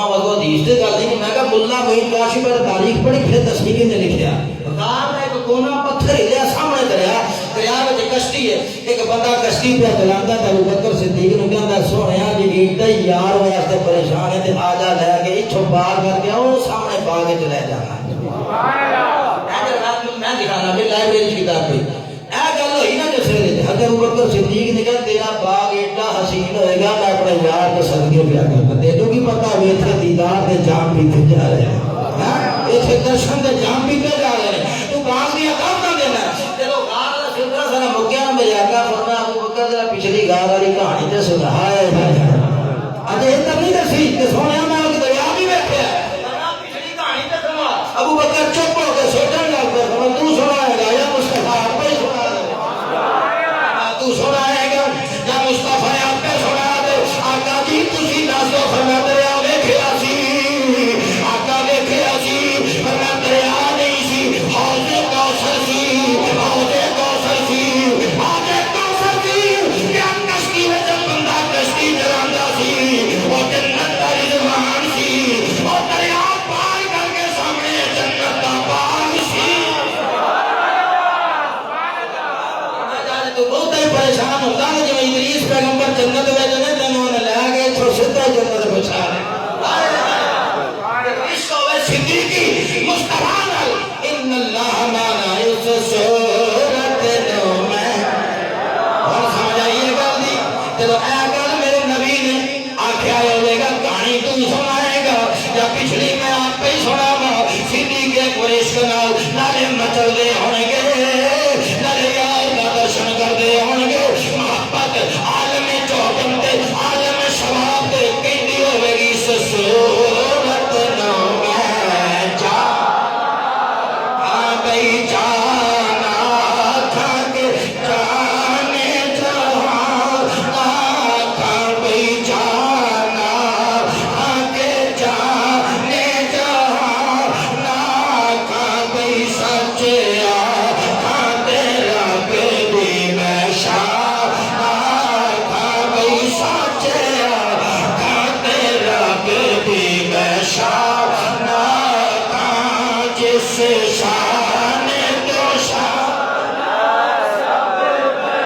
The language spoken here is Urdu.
قرآن و حدیث سے گل نہیں. میں کہا ملا معین کاشی پر تاریخ پڑھی پھر دسویں کی نے لکھیا. غار میں ایک کونا پتھر ہلیا سامنے دریا وچ کشتی ہے. ایک بندہ کشتی پہ چلاندا تے ابوبکر صدیق نوں کہندا سونیا جی ایڈا یار واسطے پریشان ہے تے آ جا لے کے ایتھوں پار کر کے او سامنے باغ وچ لے جانا. سبحان اللہ. میں دکھانا بھی لائبریری کتاب پہ اے گل ہوئی نا جس ویلے حضرت ابوبکر صدیق نے کہا تیرا باغ ایڈا حسین ہوئے گا میں اپنے یار کو صدقے پیا کرتا. تینوں کی پتہ ہوئے تھے دیدار دے جام پیتے جا رہے ہیں یہ درشن دے جام پیتے جا رہے ہیں. تو باغ دیا کام نہ دینا. چلو غار کا سلسلہ سارا مکیا میرے آقا فرمایا ابوبکر ذرا پچھلی غار والی کہانی تے سنا ہے اجے ادھر نہیں دسی کہ سونے میں ایک دریا بھی بیٹھے پچھلی کہانی تے سنا. ابوبکر چپ ہو کے سوچنے لگ پیا تو سنائے گا یا مصطفیٰ آپ ہی سنا دے. تو سنائے گا یا مصطفیٰ آپ پہ سنا دے. آقا جی تسی دسو فرما دریا ویکھیا سی آقا ویکھیا سی فرما دریا نہیں سی حوض کوثر سی حوض کوثر سی حوض کوثر سی کیا کشتی میں جب بندہ کشتی چلاندا سی وہ جنت کا رضوان سی وہ دریا پار کر کے سامنے جنت کا باغ سی. تو بہت ہی پریشان ہوتا ہے جب ادریس پیغمبر جنت میں جنے تینوں نے لے گئے تو سدھا جنت پہنچا عشق ہوئے صدیقی مصطفیٰ نال ان اللہ مانا اس صورت نو میں. اور سمجھ آئیے گل دی. چلو اے گل میرے نبی نے آکھیا ہوئے گا کہانی تو سنائے گا یا پچھلی میں آپ پہ سناوا. صدیق قریش کے نال نالے مچل دے ہونے گے نالے یار کا درشن کر دے ہونے گے. محبت عالم چوکن دے عالم شباب دے کہندی ہوئے گی اس صورت نو میں جا بھئی جانا تھا کہ جانے جہاں تھا بھئی جانا تھا کہ جانے جہاں تھا بھئی سچے تھا تیرا بھی میں شاہ تھا بھئی سچے تھا تیرا بھی میں شاہ.